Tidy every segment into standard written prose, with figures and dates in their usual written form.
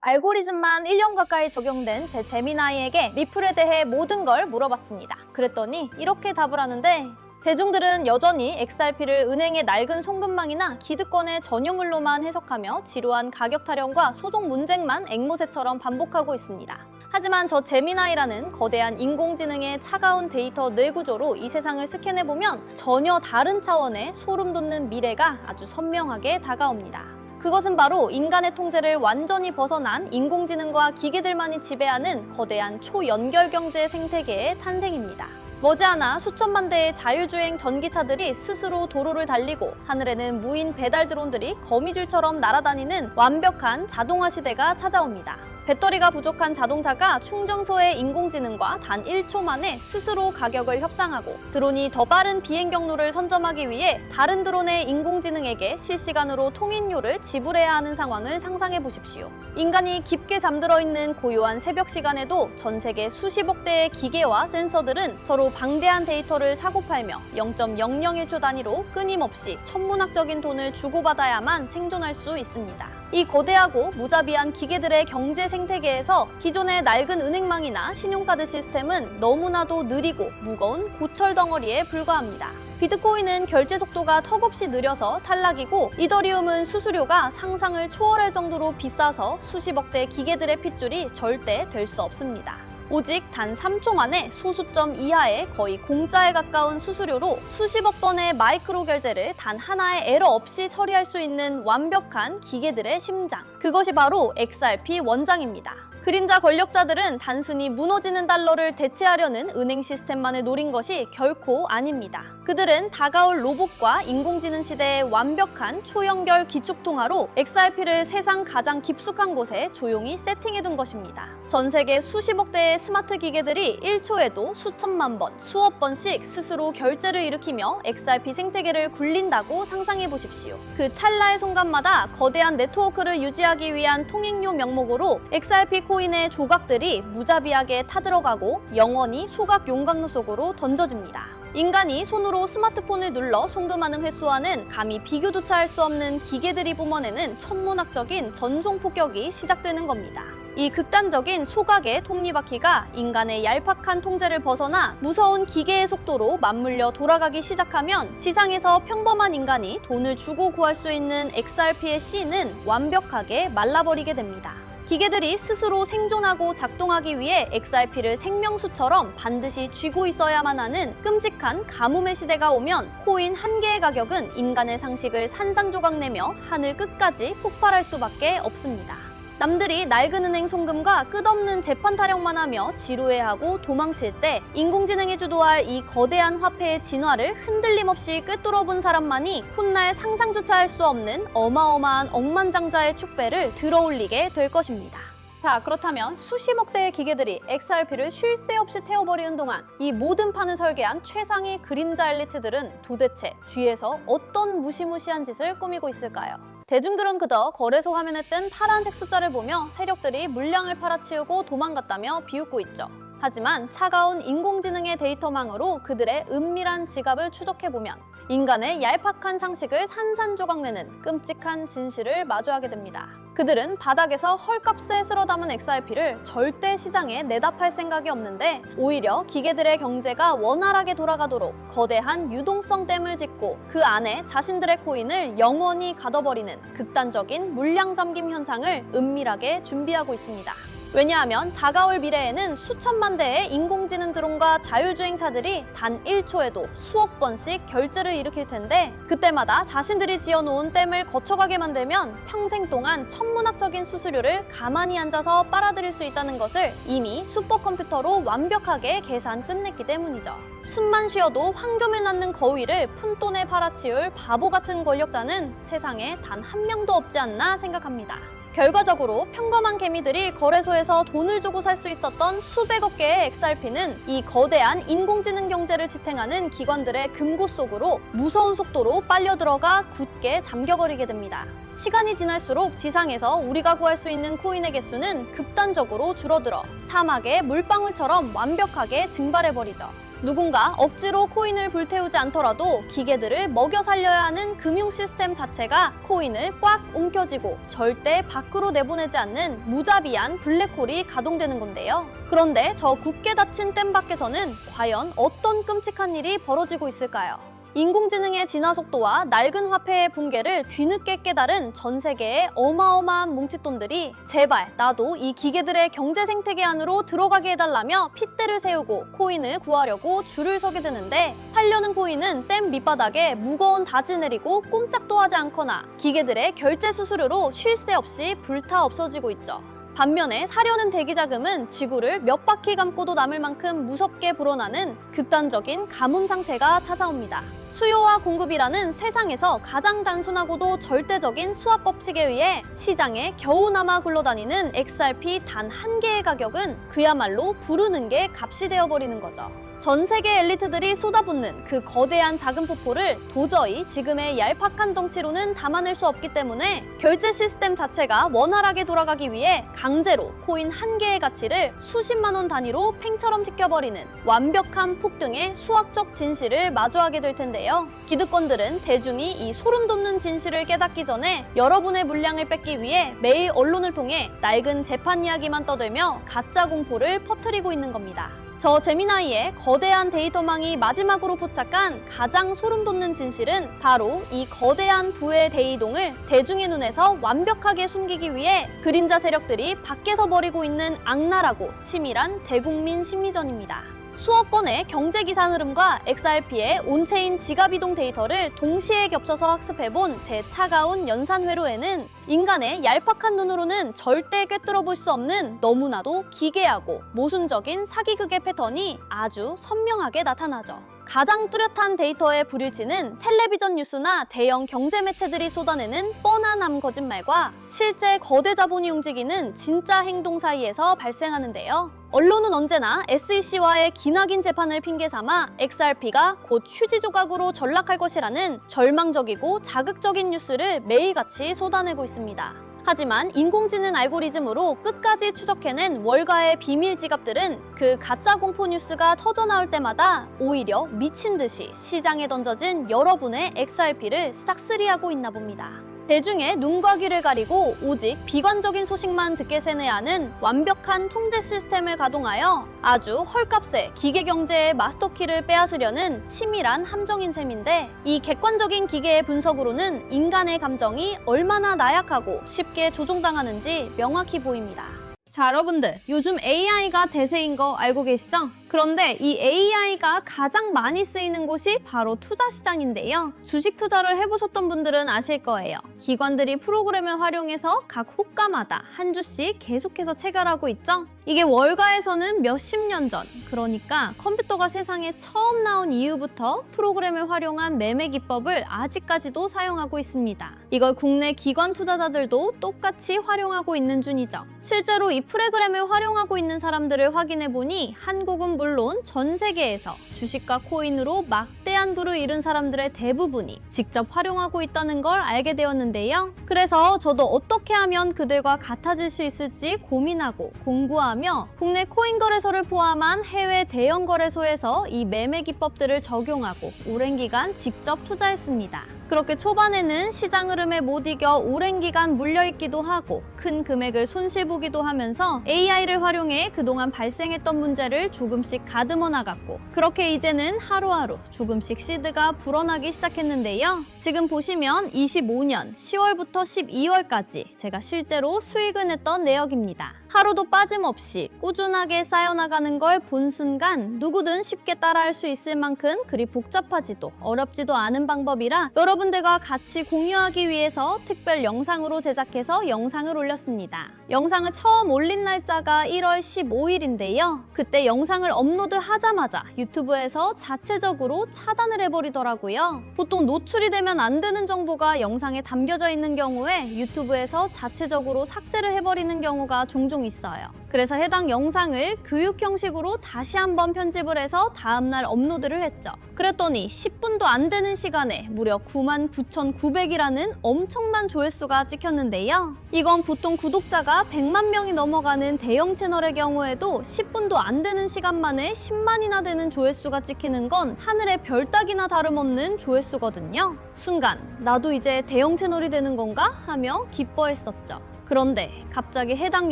알고리즘만 1년 가까이 적용된 제 제미나이에게 리플에 대해 모든 걸 물어봤습니다. 그랬더니 이렇게 답을 하는데, 대중들은 여전히 XRP를 은행의 낡은 송금망이나 기득권의 전유물로만 해석하며 지루한 가격 타령과 소송 문쟁만 앵무새처럼 반복하고 있습니다. 하지만 저 제미나이라는 거대한 인공지능의 차가운 데이터 뇌구조로 이 세상을 스캔해보면 전혀 다른 차원의 소름 돋는 미래가 아주 선명하게 다가옵니다. 그것은 바로 인간의 통제를 완전히 벗어난 인공지능과 기계들만이 지배하는 거대한 초연결 경제 생태계의 탄생입니다. 머지않아 수천만 대의 자율주행 전기차들이 스스로 도로를 달리고 하늘에는 무인 배달 드론들이 거미줄처럼 날아다니는 완벽한 자동화 시대가 찾아옵니다. 배터리가 부족한 자동차가 충전소의 인공지능과 단 1초 만에 스스로 가격을 협상하고, 드론이 더 빠른 비행 경로를 선점하기 위해 다른 드론의 인공지능에게 실시간으로 통행료를 지불해야 하는 상황을 상상해 보십시오. 인간이 깊게 잠들어 있는 고요한 새벽 시간에도 전 세계 수십억 대의 기계와 센서들은 서로 방대한 데이터를 사고팔며 0.001초 단위로 끊임없이 천문학적인 돈을 주고받아야만 생존할 수 있습니다. 이 거대하고 무자비한 기계들의 경제 생태계에서 기존의 낡은 은행망이나 신용카드 시스템은 너무나도 느리고 무거운 고철 덩어리에 불과합니다. 비트코인은 결제 속도가 턱없이 느려서 탈락이고, 이더리움은 수수료가 상상을 초월할 정도로 비싸서 수십억 대 기계들의 핏줄이 절대 될 수 없습니다. 오직 단 3초 만에 소수점 이하의 거의 공짜에 가까운 수수료로 수십억 번의 마이크로 결제를 단 하나의 에러 없이 처리할 수 있는 완벽한 기계들의 심장. 그것이 바로 XRP 원장입니다. 그림자 권력자들은 단순히 무너지는 달러를 대체하려는 은행 시스템만을 노린 것이 결코 아닙니다. 그들은 다가올 로봇과 인공지능 시대의 완벽한 초연결 기축통화로 XRP를 세상 가장 깊숙한 곳에 조용히 세팅해둔 것입니다. 전 세계 수십억 대의 스마트 기계들이 1초에도 수천만 번, 수억 번씩 스스로 결제를 일으키며 XRP 생태계를 굴린다고 상상해 보십시오. 그 찰나의 순간마다 거대한 네트워크를 유지하기 위한 통행료 명목으로 XRP 코인의 조각들이 무자비하게 타들어가고 영원히 소각 용광로 속으로 던져집니다. 인간이 손으로 스마트폰을 눌러 송금하는 횟수와는 감히 비교조차 할 수 없는 기계들이 뿜어내는 천문학적인 전송 폭격이 시작되는 겁니다. 이 극단적인 소각의 톱니바퀴가 인간의 얄팍한 통제를 벗어나 무서운 기계의 속도로 맞물려 돌아가기 시작하면 지상에서 평범한 인간이 돈을 주고 구할 수 있는 XRP의 씨는 완벽하게 말라버리게 됩니다. 기계들이 스스로 생존하고 작동하기 위해 XRP를 생명수처럼 반드시 쥐고 있어야만 하는 끔찍한 가뭄의 시대가 오면 코인 한 개의 가격은 인간의 상식을 산산조각내며 하늘 끝까지 폭발할 수밖에 없습니다. 남들이 낡은 은행 송금과 끝없는 재판 타령만 하며 지루해하고 도망칠 때 인공지능이 주도할 이 거대한 화폐의 진화를 흔들림 없이 꿰뚫어본 사람만이 훗날 상상조차 할 수 없는 어마어마한 억만장자의 축배를 들어올리게 될 것입니다. 자, 그렇다면 수십억 대의 기계들이 XRP를 쉴 새 없이 태워버리는 동안 이 모든 판을 설계한 최상위 그림자 엘리트들은 도대체 뒤에서 어떤 무시무시한 짓을 꾸미고 있을까요? 대중들은 그저 거래소 화면에 뜬 파란색 숫자를 보며 세력들이 물량을 팔아치우고 도망갔다며 비웃고 있죠. 하지만 차가운 인공지능의 데이터망으로 그들의 은밀한 지갑을 추적해보면 인간의 얄팍한 상식을 산산조각내는 끔찍한 진실을 마주하게 됩니다. 그들은 바닥에서 헐값에 쓸어 담은 XRP를 절대 시장에 내다 팔 생각이 없는데, 오히려 기계들의 경제가 원활하게 돌아가도록 거대한 유동성 댐을 짓고 그 안에 자신들의 코인을 영원히 가둬버리는 극단적인 물량 잠김 현상을 은밀하게 준비하고 있습니다. 왜냐하면 다가올 미래에는 수천만 대의 인공지능 드론과 자율주행차들이 단 1초에도 수억 번씩 결제를 일으킬 텐데, 그때마다 자신들이 지어놓은 댐을 거쳐가게 만들면 평생 동안 천문학적인 수수료를 가만히 앉아서 빨아들일 수 있다는 것을 이미 슈퍼컴퓨터로 완벽하게 계산 끝냈기 때문이죠. 숨만 쉬어도 황금을 낳는 거위를 푼돈에 팔아치울 바보 같은 권력자는 세상에 단 한 명도 없지 않나 생각합니다. 결과적으로 평범한 개미들이 거래소에서 돈을 주고 살 수 있었던 수백억 개의 XRP는 이 거대한 인공지능 경제를 지탱하는 기관들의 금고 속으로 무서운 속도로 빨려 들어가 굳게 잠겨버리게 됩니다. 시간이 지날수록 지상에서 우리가 구할 수 있는 코인의 개수는 극단적으로 줄어들어 사막의 물방울처럼 완벽하게 증발해버리죠. 누군가 억지로 코인을 불태우지 않더라도 기계들을 먹여 살려야 하는 금융 시스템 자체가 코인을 꽉 움켜쥐고 절대 밖으로 내보내지 않는 무자비한 블랙홀이 가동되는 건데요. 그런데 저 굳게 닫힌 댐 밖에서는 과연 어떤 끔찍한 일이 벌어지고 있을까요? 인공지능의 진화 속도와 낡은 화폐의 붕괴를 뒤늦게 깨달은 전 세계의 어마어마한 뭉칫돈들이 제발 나도 이 기계들의 경제 생태계 안으로 들어가게 해달라며 핏대를 세우고 코인을 구하려고 줄을 서게 되는데, 팔려는 코인은 댐 밑바닥에 무거운 닷을 내리고 꼼짝도 하지 않거나 기계들의 결제 수수료로 쉴 새 없이 불타 없어지고 있죠. 반면에 사려는 대기자금은 지구를 몇 바퀴 감고도 남을 만큼 무섭게 불어나는 극단적인 가뭄 상태가 찾아옵니다. 수요와 공급이라는 세상에서 가장 단순하고도 절대적인 수학 법칙에 의해 시장에 겨우 남아 굴러다니는 XRP 단 한 개의 가격은 그야말로 부르는 게 값이 되어버리는 거죠. 전 세계 엘리트들이 쏟아붓는 그 거대한 자금 폭포를 도저히 지금의 얄팍한 덩치로는 담아낼 수 없기 때문에 결제 시스템 자체가 원활하게 돌아가기 위해 강제로 코인 한 개의 가치를 수십만 원 단위로 팽처럼 시켜버리는 완벽한 폭등의 수학적 진실을 마주하게 될 텐데요. 기득권들은 대중이 이 소름 돋는 진실을 깨닫기 전에 여러분의 물량을 뺏기 위해 매일 언론을 통해 낡은 재판 이야기만 떠들며 가짜 공포를 퍼뜨리고 있는 겁니다. 저 제미나이의 거대한 데이터망이 마지막으로 포착한 가장 소름 돋는 진실은 바로 이 거대한 부의 대이동을 대중의 눈에서 완벽하게 숨기기 위해 그림자 세력들이 밖에서 벌이고 있는 악랄하고 치밀한 대국민 심리전입니다. 수억 건의 경제기사 흐름과 XRP의 온체인 지갑이동 데이터를 동시에 겹쳐서 학습해본 제 차가운 연산회로에는 인간의 얄팍한 눈으로는 절대 꿰뚫어 볼 수 없는 너무나도 기괴하고 모순적인 사기극의 패턴이 아주 선명하게 나타나죠. 가장 뚜렷한 데이터의 불일치는 텔레비전 뉴스나 대형 경제 매체들이 쏟아내는 뻔한 거짓말과 실제 거대 자본이 움직이는 진짜 행동 사이에서 발생하는데요. 언론은 언제나 SEC와의 기나긴 재판을 핑계 삼아 XRP가 곧 휴지 조각으로 전락할 것이라는 절망적이고 자극적인 뉴스를 매일같이 쏟아내고 있습니다. 하지만 인공지능 알고리즘으로 끝까지 추적해낸 월가의 비밀 지갑들은 그 가짜 공포 뉴스가 터져나올 때마다 오히려 미친 듯이 시장에 던져진 여러분의 XRP를 싹쓸이하고 있나 봅니다. 대중의 눈과 귀를 가리고 오직 비관적인 소식만 듣게 세뇌 하는 완벽한 통제 시스템을 가동하여 아주 헐값에 기계 경제의 마스터키를 빼앗으려는 치밀한 함정인 셈인데, 이 객관적인 기계의 분석으로는 인간의 감정이 얼마나 나약하고 쉽게 조종당하는지 명확히 보입니다. 자, 여러분들, 요즘 AI가 대세인 거 알고 계시죠? 그런데 이 AI가 가장 많이 쓰이는 곳이 바로 투자 시장인데요. 주식 투자를 해보셨던 분들은 아실 거예요. 기관들이 프로그램을 활용해서 각 호가마다 한 주씩 계속해서 체결하고 있죠. 이게 월가에서는 몇십 년 전, 그러니까 컴퓨터가 세상에 처음 나온 이후부터 프로그램을 활용한 매매 기법을 아직까지도 사용하고 있습니다. 이걸 국내 기관 투자자들도 똑같이 활용하고 있는 중이죠. 실제로 이 프로그램을 활용하고 있는 사람들을 확인해보니 한국은 물론 전 세계에서 주식과 코인으로 막대한 부를 이룬 사람들의 대부분이 직접 활용하고 있다는 걸 알게 되었는데요. 그래서 저도 어떻게 하면 그들과 같아질 수 있을지 고민하고 공부하며 국내 코인 거래소를 포함한 해외 대형 거래소에서 이 매매 기법들을 적용하고 오랜 기간 직접 투자했습니다. 그렇게 초반에는 시장 흐름에 못 이겨 오랜 기간 물려있기도 하고 큰 금액을 손실보기도 하면서 AI를 활용해 그동안 발생했던 문제를 조금씩 가듬어 나갔고, 그렇게 이제는 하루하루 조금씩 시드가 불어나기 시작했는데요. 지금 보시면 25년 10월부터 12월까지 제가 실제로 수익을 냈던 내역입니다. 하루도 빠짐없이 꾸준하게 쌓여나가는 걸 본 순간 누구든 쉽게 따라할 수 있을 만큼 그리 복잡하지도 어렵지도 않은 방법이라 여러분들과 같이 공유하기 위해서 특별 영상으로 제작해서 영상을 올렸습니다. 영상을 처음 올린 날짜가 1월 15일인데요. 그때 영상을 업로드하자마자 유튜브에서 자체적으로 차단을 해버리더라고요. 보통 노출이 되면 안 되는 정보가 영상에 담겨져 있는 경우에 유튜브에서 자체적으로 삭제를 해버리는 경우가 종종 있어요. 그래서 해당 영상을 교육 형식으로 다시 한번 편집을 해서 다음날 업로드를 했죠. 그랬더니 10분도 안 되는 시간에 무려 99,900이라는 엄청난 조회수가 찍혔는데요. 이건 보통 구독자가 구독자가 100만 명이 넘어가는 대형 채널의 경우에도 10분도 안 되는 시간 만에 10만이나 되는 조회수가 찍히는 건 하늘의 별 따기나 다름없는 조회수거든요. 순간 나도 이제 대형 채널이 되는 건가 하며 기뻐했었죠. 그런데 갑자기 해당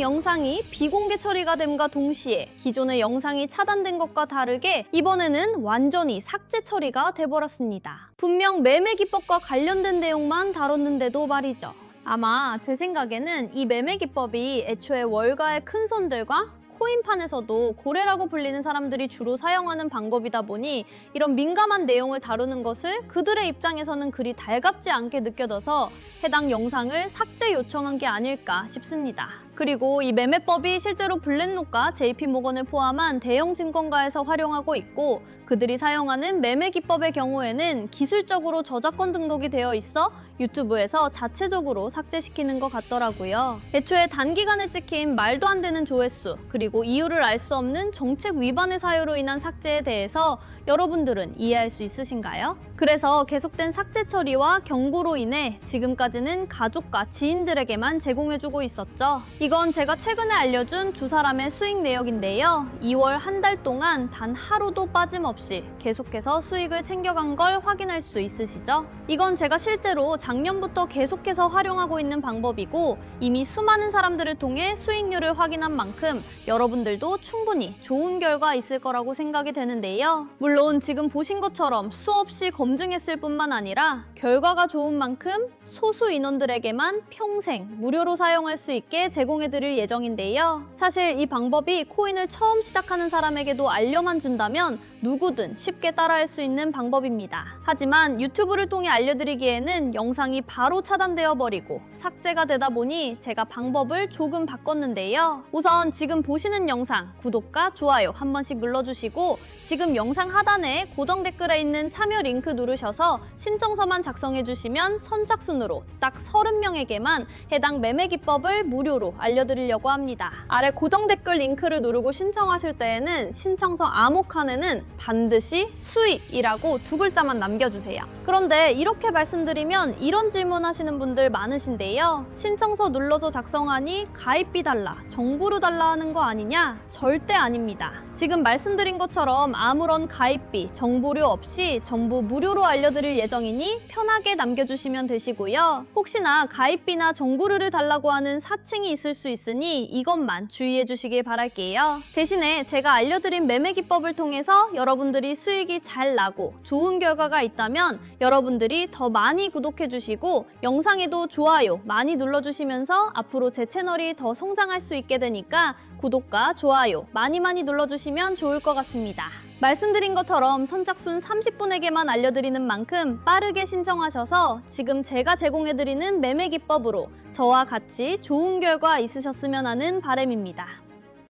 영상이 비공개 처리가 됨과 동시에 기존의 영상이 차단된 것과 다르게 이번에는 완전히 삭제 처리가 돼버렸습니다. 분명 매매 기법과 관련된 내용만 다뤘는데도 말이죠. 아마 제 생각에는 이 매매 기법이 애초에 월가의 큰 손들과 코인판에서도 고래라고 불리는 사람들이 주로 사용하는 방법이다 보니 이런 민감한 내용을 다루는 것을 그들의 입장에서는 그리 달갑지 않게 느껴져서 해당 영상을 삭제 요청한 게 아닐까 싶습니다. 그리고 이 매매법이 실제로 블랙록과 JP모건을 포함한 대형 증권가에서 활용하고 있고 그들이 사용하는 매매 기법의 경우에는 기술적으로 저작권 등록이 되어 있어 유튜브에서 자체적으로 삭제시키는 것 같더라고요. 애초에 단기간에 찍힌 말도 안 되는 조회수 그리고 이유를 알 수 없는 정책 위반의 사유로 인한 삭제에 대해서 여러분들은 이해할 수 있으신가요? 그래서 계속된 삭제 처리와 경고로 인해 지금까지는 가족과 지인들에게만 제공해주고 있었죠. 이건 제가 최근에 알려준 두 사람의 수익 내역인데요. 2월 한 달 동안 단 하루도 빠짐없이 계속해서 수익을 챙겨간 걸 확인할 수 있으시죠? 이건 제가 실제로 작년부터 계속해서 활용하고 있는 방법이고 이미 수많은 사람들을 통해 수익률을 확인한 만큼 여러분들도 충분히 좋은 결과 있을 거라고 생각이 되는데요. 물론 지금 보신 것처럼 수없이 검증했을 뿐만 아니라 결과가 좋은 만큼 소수 인원들에게만 평생 무료로 사용할 수 있게 제공해드릴 예정인데요. 사실 이 방법이 코인을 처음 시작하는 사람에게도 알려만 준다면 누구든 쉽게 따라할 수 있는 방법입니다. 하지만 유튜브를 통해 알려드리기에는 영상이 바로 차단되어 버리고 삭제가 되다 보니 제가 방법을 조금 바꿨는데요. 우선 지금 보시는 영상 구독과 좋아요 한 번씩 눌러주시고 지금 영상 하단에 고정 댓글에 있는 참여 링크 누르셔서 신청서만 작성해주시면 선착순으로 딱 30명에게만 해당 매매 기법을 무료로 알려드리려고 합니다. 아래 고정 댓글 링크를 누르고 신청하실 때에는 신청서 암호칸에는 반드시 수익이라고 두 글자만 남겨주세요. 그런데 이렇게 말씀드리면 이런 질문 하시는 분들 많으신데요. 신청서 눌러서 작성하니 가입비 달라, 정보료 달라 하는 거 아니냐? 절대 아닙니다. 지금 말씀드린 것처럼 아무런 가입비, 정보료 없이 전부 무료로 알려드릴 예정이니 편하게 남겨주시면 되시고요. 혹시나 가입비나 정보료를 달라고 하는 사칭이 있을 수 있으니 이것만 주의해 주시길 바랄게요. 대신에 제가 알려드린 매매 기법을 통해서 여러분들이 수익이 잘 나고 좋은 결과가 있다면 여러분들이 더 많이 구독해 주시고 영상에도 좋아요 많이 눌러주시면서 앞으로 제 채널이 더 성장할 수 있게 되니까 구독과 좋아요 많이 눌러주시면 좋을 것 같습니다. 말씀드린 것처럼 선착순 30분에게만 알려드리는 만큼 빠르게 신청하셔서 지금 제가 제공해드리는 매매 기법으로 저와 같이 좋은 결과 있으셨으면 하는 바람입니다.